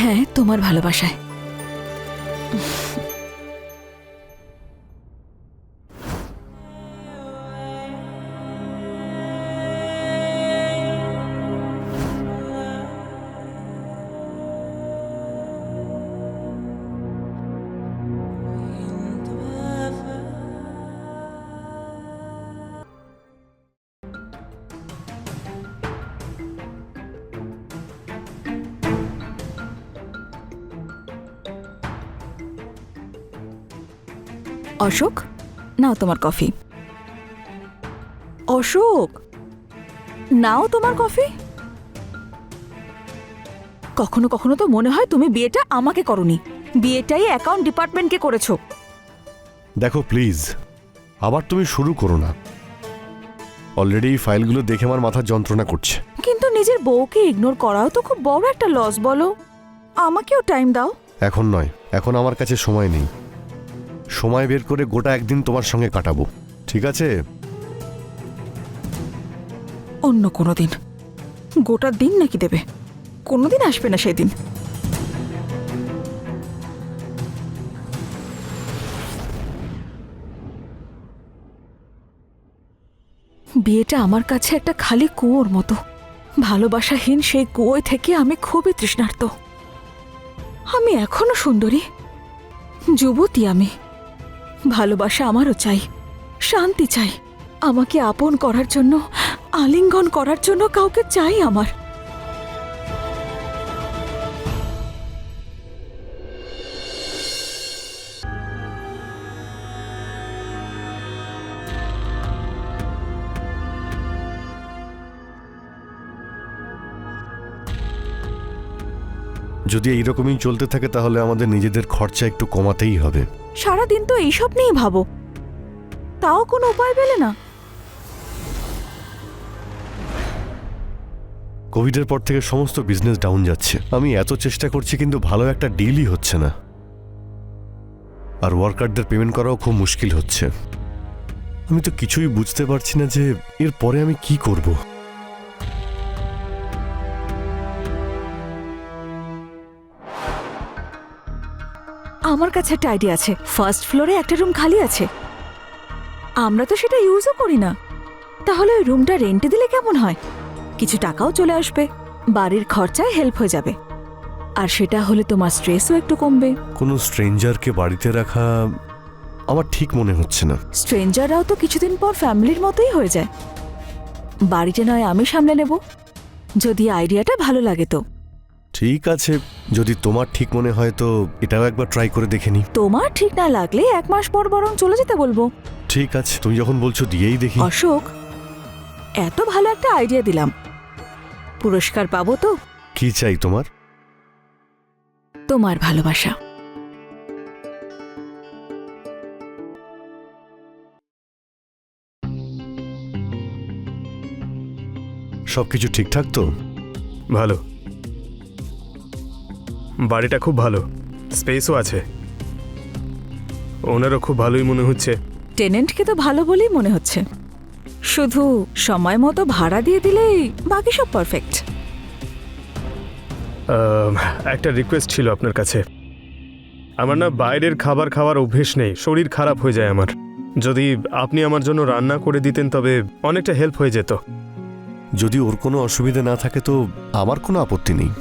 হ্যাঁ, তোমার ভালোবাসায়। অশোক, নাও তোমার কফি। অশোক, নাও তোমার কফি। কখনো কখনো তো মনে হয় তুমি বিয়েটা আমাকে করনি, বিয়েটাই অ্যাকাউন্ট ডিপার্টমেন্টকে করেছো। দেখো প্লিজ, আবার তুমি শুরু করো না। অলরেডি এই ফাইলগুলো দেখে আমার মাথা যন্ত্রণা করছে। কিন্তু নিজের বউকে ইগনোর করাও তো খুব বড় একটা লস, বলো। আমাকেও টাইম দাও। এখন নয়, এখন আমার কাছে সময় নেই। সময় বের করে গোটা একদিন তোমার সঙ্গে কাটাবো, ঠিক আছে? অন্য কোনো দিন। গোটা দিন নাকি দেবে? কোনোদিন আসবে না সেদিন। বিয়েটা আমার কাছে একটা খালি কুয়োর মতো। ভালোবাসাহীন সেই কুয়োয় থেকে আমি খুবই তৃষ্ণার্ত। আমি এখনো সুন্দরী, যুবতী আমি। ভালোবাসা আমারও চাই, শান্তি চাই। আমাকে আপন করার জন্য, আলিঙ্গন করার জন্য কাউকে চাই আমার। যদি এইরকমই চলতে থাকে তাহলে আমাদের নিজেদের খরচা একটু কমাতেই হবে। সারাদিন তো এইসব নিয়েই ভাবো, তাও কোনো উপায় পেলে না? কোভিডের পর থেকে সমস্ত বিজনেস ডাউন যাচ্ছে। আমি এত চেষ্টা করছি কিন্তু ভালো একটা ডিলই হচ্ছে না, আর ওয়ার্কারদের পেমেন্ট করাও খুব মুশকিল হচ্ছে। আমি তো কিছুই বুঝতে পারছি না যে এর পরে আমি কি করব। আমার কাছে একটা আইডিয়া আছে। ফার্স্ট ফ্লোরে একটা রুম খালি আছে, আমরা তো সেটা ইউজও করি না। তাহলে ওই রুমটা রেন্টে দিলে কেমন হয়? কিছু টাকাও চলে আসবে, বাড়ির খরচায় হেল্প হয়ে যাবে, আর সেটা হলে তোমার স্ট্রেসও একটু কমবে। কোনো স্ট্রেঞ্জারকে বাড়িতে রাখা আমার ঠিক মনে হচ্ছে না। স্ট্রেঞ্জাররাও তো কিছুদিন পর ফ্যামিলির মতোই হয়ে যায়। বাড়িটা নয় আমি সামলে নেব, যদি আইডিয়াটা ভালো লাগে তো। ঠিক আছে, যদি তোমার ঠিক মনে হয় তো এটাও একবার ট্রাই করে দেখে নি। তোমার ঠিক না লাগলে 1 মাস পর বরং চলে যেতে বলবো। ঠিক আছে, তুমি যখন বলছো দিয়েই দেখি। অশোক, এত ভালো একটা আইডিয়া দিলাম, পুরস্কার পাবো তো? কি চাই তোমার? তোমার ভালোবাসা। সবকিছু ঠিকঠাক তো? ভালো, বাড়িটা খুব ভালো, স্পেসও আছে, ওনারও খুব ভালোই মনে হচ্ছে। টেনেন্টকে তো ভালো বলেই মনে হচ্ছে, শুধু সময় মতো ভাড়া দিয়ে দিলেই বাকি সব পারফেক্ট। একটা রিকোয়েস্ট ছিল আপনার কাছে। আমার না বাইরের খাবার খাওয়ার অভ্যেস নেই, শরীর খারাপ হয়ে যায় আমার। যদি আপনি আমার জন্য রান্না করে দিতেন তবে অনেকটা হেল্প হয়ে যেত। যদি ওর কোনো অসুবিধা না থাকে তো আমার কোনো আপত্তি নেই।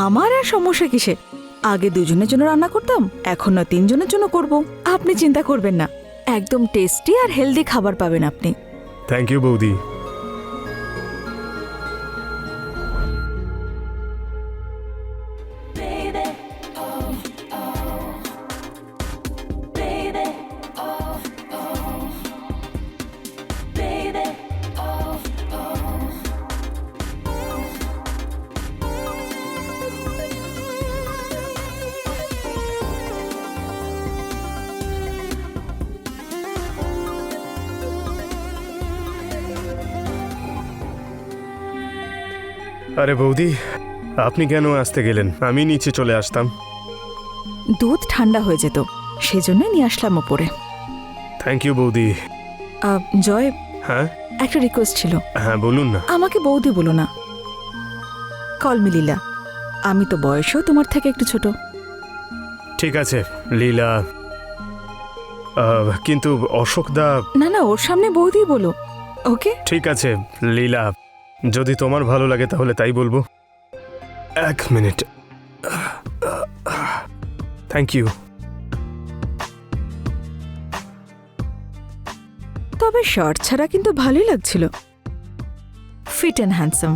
আমার আর সমস্যা কিসে? আগে 2 জনের জন্য রান্না করতাম, এখন না 3 জনের জন্য করব। আপনি চিন্তা করবেন না, একদম টেস্টি আর হেলদি খাবার পাবেন আপনি। থ্যাংক ইউ বৌদি। আরে বৌদি, আপনি কেন আসতে গেলেন? আমি নিচে চলে আসতাম। দুধ ঠান্ডা হয়ে যেত, সেজন্য নিয়ে আসলাম ওপরে। থ্যাংক ইউ বৌদি। জয়, হ্যাঁ একটা রিকোয়েস্ট ছিল। হ্যাঁ বলুন না। আমাকে বৌদি বলো না, কল মি লীলা। আমি তো বয়সেও তোমার থেকে একটু ছোট। ঠিক আছে লীলা, কিন্তু অশোকদা। না না, ওর সামনে বৌদি বলো, ওকে? ঠিক আছে লীলা, যদি তোমার ভালো লাগে তাহলে তাই বলবো। 1 মিনিট। Thank you. তবে শার্ট ছাড়া কিন্তু ভালোই লাগছিল, ফিট অ্যান্ড হ্যান্ডসাম।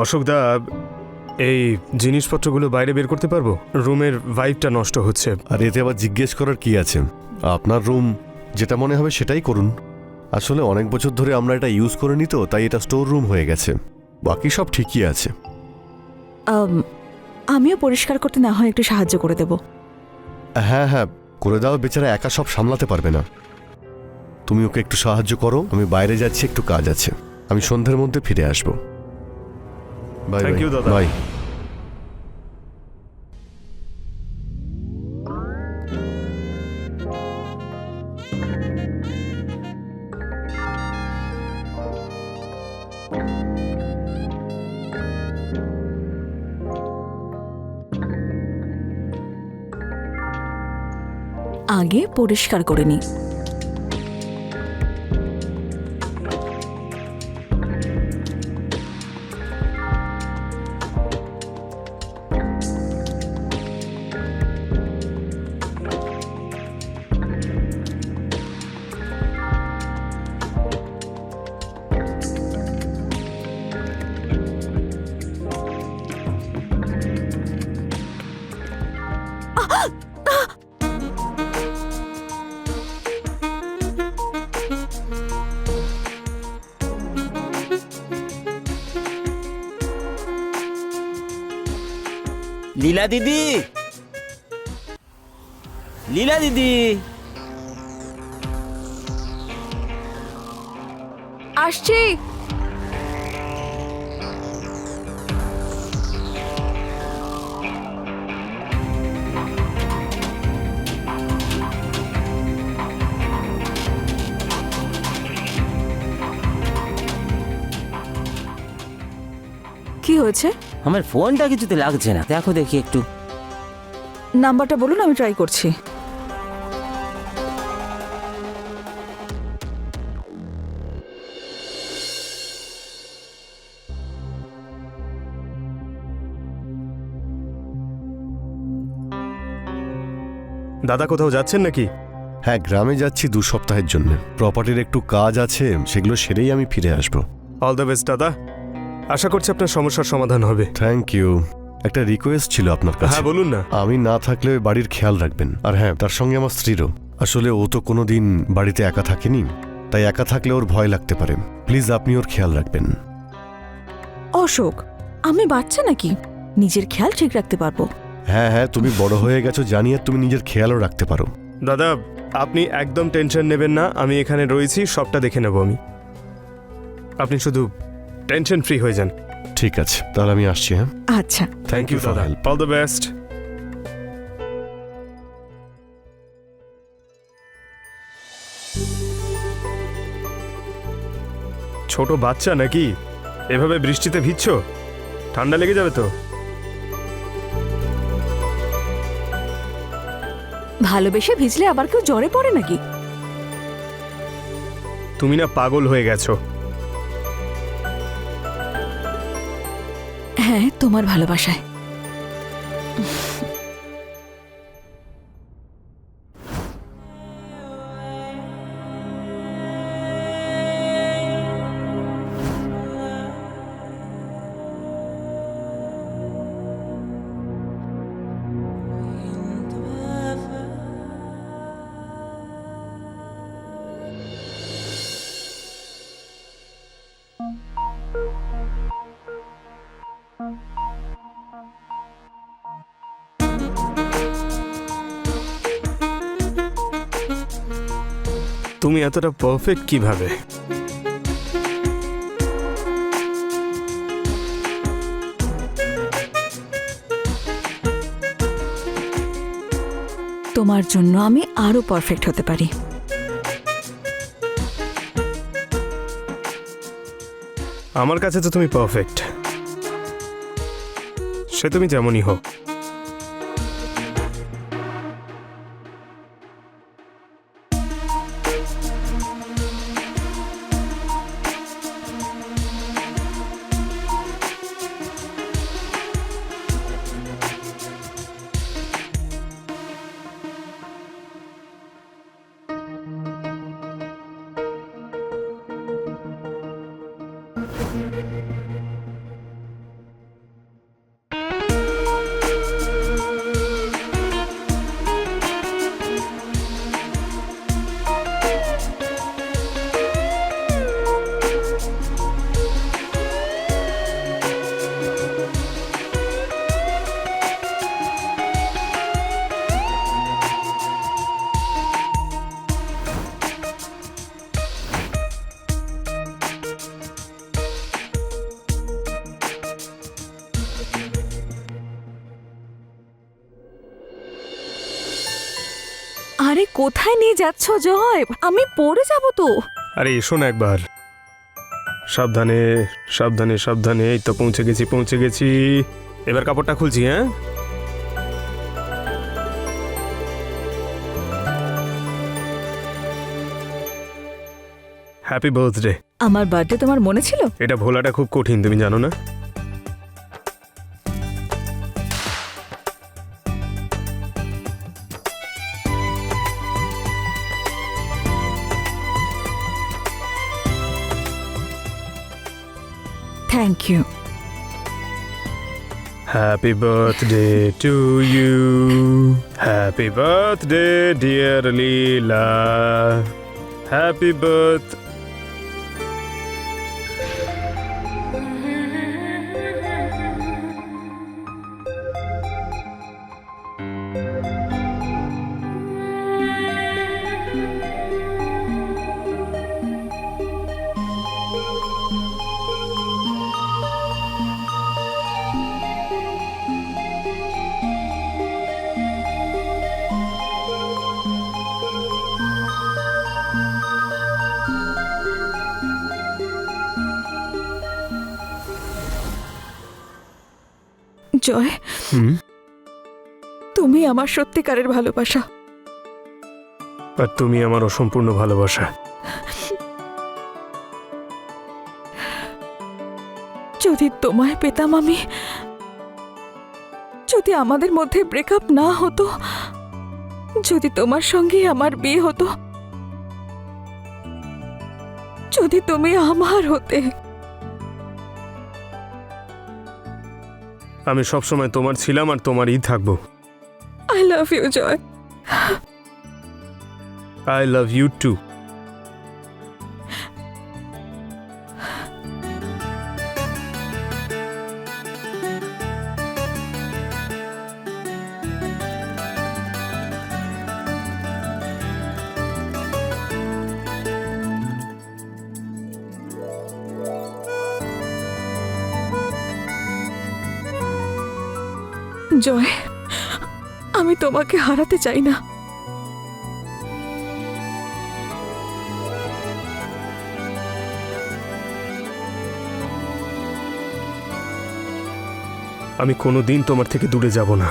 অশোকদা, এই জিনিসপত্রগুলো বাইরে বের করতে পারবো? রুমের ভাইবটা নষ্ট হচ্ছে। আর এতে আবার জিজ্ঞেস করার কি আছে? আপনার রুম যেটা মনে হবে সেটাই করুন। আসলে অনেক বছর ধরে আমরা এটা ইউজ করে নিত, তাই এটা স্টোর রুম হয়ে গেছে। বাকি সব ঠিকই আছে। আমিও পরিষ্কার করতে না হয় একটু সাহায্য করে দেব। হ্যাঁ হ্যাঁ, করে দাও, বেচারা একা সব সামলাতে পারবে না। তুমি ওকে একটু সাহায্য করো, আমি বাইরে যাচ্ছি, একটু কাজ আছে। আমি সন্ধ্যের মধ্যে ফিরে আসবো। Bye Thank bye. you, দাদা। বাই। আগে পরিষ্কার করে নিই। লীলা দিদি, লীলা দিদি, আসছি। কি হয়েছে? আমার ফোনটা কিছুতে লাগছে না, দেখো দেখি একটু। নাম্বারটা বলুন, আমি ট্রাই করছি। দাদা কোথাও যাচ্ছেন নাকি? হ্যাঁ, গ্রামে যাচ্ছি 2 সপ্তাহের জন্য। প্রপার্টির একটু কাজ আছে, সেগুলো সেরেই আমি ফিরে আসবো। অল দ্য বেস্ট দাদা, আশা করছি আপনার সমস্যার সমাধান হবে। Thank you. একটা রিকোয়েস্ট ছিল আপনার কাছে। হ্যাঁ বলুন না। আমি না থাকলে বাড়ির খেয়াল রাখবেন। আর হ্যাঁ, তার সঙ্গে আমার স্ত্রীরও। আসলে ও তো কোনোদিন বাড়িতে একা থাকেনি, তাই একা থাকলে ওর ভয় লাগতে পারে। প্লিজ আপনি ওর খেয়াল রাখবেন। অশোক, আমি বাচ্চা নাকি? নিজের খেয়াল ঠিক রাখতে পারবো। হ্যাঁ হ্যাঁ, তুমি বড় হয়ে গেছো জানিয়ে তুমি নিজের খেয়ালও রাখতে পারো। দাদা আপনি একদম টেনশন নেবেন না, আমি এখানে রয়েছি, সবটা দেখে নেব আমি। আপনি শুধু টেনশন ফ্রি হয়ে যান। ঠিক আছে, তাহলে আমি আসছি। হ্যাঁ, আচ্ছা। থ্যাংক ইউ for দাদা, help. All the best. ছোট বাচ্চা নাকি? এভাবে বৃষ্টিতে ভিজছ? ঠান্ডা লেগে যাবে তো। ভালোবেসে ভিজলে আবার কেউ জ্বরে পড়ে নাকি? তুমি না পাগল হয়ে গেছো। হ্যাঁ, তোমার ভালোবাসায়। তুমি এতটা পারফেক্ট কিভাবে? তোমার জন্য আমি আরো পারফেক্ট হতে পারি। আমার কাছে তো তুমি পারফেক্ট, সে তুমি যেমনই হোক। আরে কোথায় নিয়ে যাচ্ছ জয়? আমি পড়ে যাব তো। আরে এসো না একবার। সাবধানে সাবধানে সাবধানে। এই তো পৌঁছে গেছি পৌঁছে গেছি। এবার কাপড়টা খুলছি। হ্যাঁ, হ্যাপি বার্থডে। আমার বার্থডে তোমার মনে ছিল? এটা ভোলাটা খুব কঠিন, তুমি জানো না? Thank you. Happy birthday to you, happy birthday dear Leela, happy birth. Joy, তুমি আমার সত্যিকারের ভালোবাসা। আর তুমি আমার অসম্পূর্ণ ভালোবাসা। যদি তোমায় পেতাম আমি, যদি আমাদের মধ্যে ব্রেকআপ না হতো, যদি তোমার সঙ্গে আমার বিয়ে হতো, যদি তুমি আমার হতে। আমি সবসময় তোমার ছিলাম আর তোমারই থাকবো। I love you Joy. I love you too. Joy, আমি তোমাকে হারাতে চাই না। আমি কোনোদিন তোমার থেকে দূরে যাব না।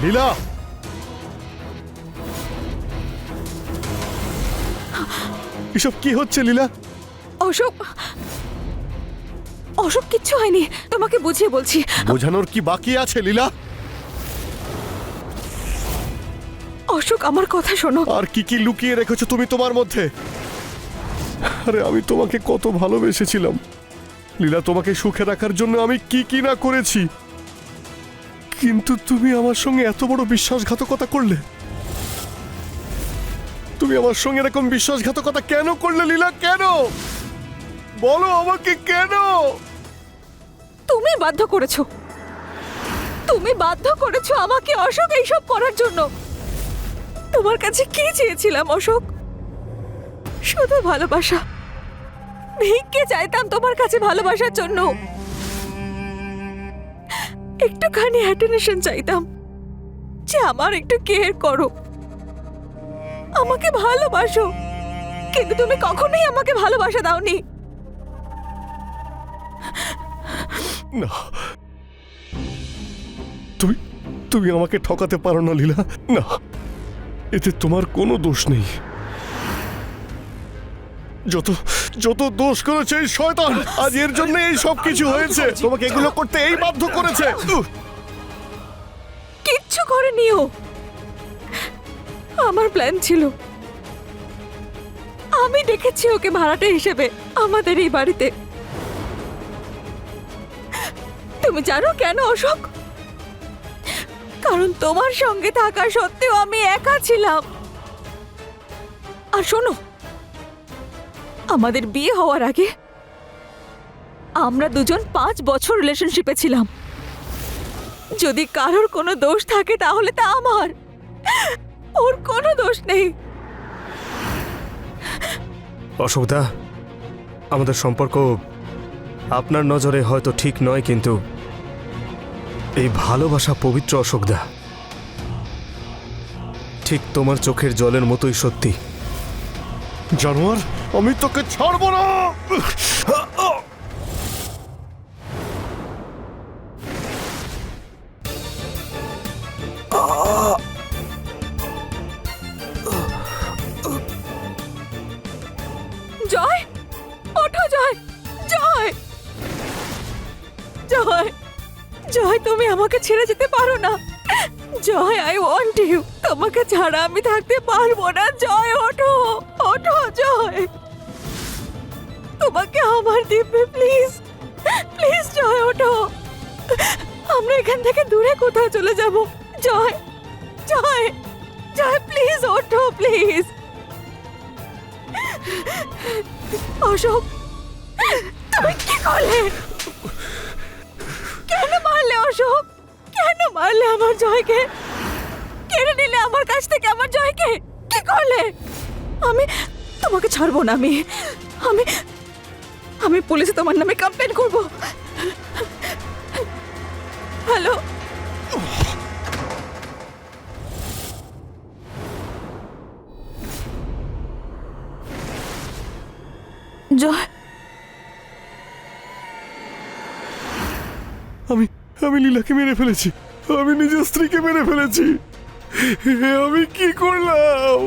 লীলা, এসব কি হচ্ছে লীলা? অশোক, অশোক কিচ্ছু হয়নি, তোমাকে বুঝিয়ে বলছি। বোঝানোর কি বাকি আছে লীলা? অশোক আমার কথা শোনো। আর কি কি লুকিয়ে রেখেছো তুমি তোমার মধ্যে? আরে আমি তোমাকে কত ভালোবেসেছিলাম লীলা, তোমাকে সুখে রাখার জন্য আমি কি কি না করেছি, কিন্তু তুমি আমার সঙ্গে এত বড় বিশ্বাসঘাতকতা করলে। তুমি আমার সঙ্গে এরকম বিশ্বাসঘাতকতা কেন করলে লীলা? কেন বলো আমাকে, কেন? তুমি বাধ্য করেছো, তুমি বাধ্য করেছো আমাকে অশোক এইসব করার জন্য। তোমার কাছে কি চেয়েছিলাম অশোক? শুধু ভালোবাসা। ভিক্ষে চাইতাম তোমার কাছে ভালোবাসার জন্য, একটুখানি অ্যাটেনশন চাইতাম যে আমার একটু কেয়ার করো, আমাকে ভালোবাসো। কিন্তু তুমি কখনোই আমাকে ভালোবাসা দাওনি। না, তুমি তুমি আমাকে ঠকাতে পারো না লীলা। না, এতে তোমার কোনো দোষ নেই। যত যত দোষ করেছে এই শয়তান, আজ এর জন্য এই সব কিছু হয়েছে। তোমাকে এগুলো করতে এই বাধ্য করেছে। কিচ্ছু করেনিও, আমার প্ল্যান ছিল। আমি ডেকেছি ওকে ভাড়াটে হিসেবে আমাদের এই বাড়িতে। তুমি জানো কেন অশোক? কারণ তোমার সঙ্গে থাকা সত্ত্বেও আমি একা ছিলাম। আর শোনো, আমাদের বিয়ে হওয়ার আগে আমরা দুজন 5 বছর রিলেশনশিপে ছিলাম। যদি কারোর কোনো দোষ থাকে তাহলে তা আমার, ওর কোনো দোষ নেই। অশোকদা, আমাদের সম্পর্ক আপনার নজরে হয়তো ঠিক নয়, কিন্তু এই ভালোবাসা পবিত্র অশোকদা, ঠিক তোমার চোখের জলের মতোই সত্যি। জানোয়ার, আমি তোকে ছাড়বো না। জয়, ওঠো জয়, জয়, জয়, জয়, তুমি আমাকে ছেড়ে যেতে পারো না। জয়, আই ওয়ান্ট ইউ। তোমাকে ছাড়া আমি থাকতে পারবো না। জয়, ওঠো, ওঠো জয়, তোমাকে আমার দিব্যে, প্লিজ, প্লিজ জয় ওঠো। আমরা এখান থেকে দূরে কোথাও চলে যাব। জয়, জয়, জয়, প্লিজ ওঠো, প্লিজ। অশোক, তুমি কি করলে? কেন মারলে অশোক? কেন মারলে আমার জয়কে? কেড়ে নিলে আমার কাছ থেকে আমার জয়কে। কি করলে? আমি তোমাকে ছাড়বো না। আমি আমি পুলিশে তোমার নামে কমপ্লেন করব। হ্যালো, জয়, আমি আমি লীলাকে মেরে ফেলেছি। আমি নিজের স্ত্রীকে মেরে ফেলেছি। আমি কি করলাম?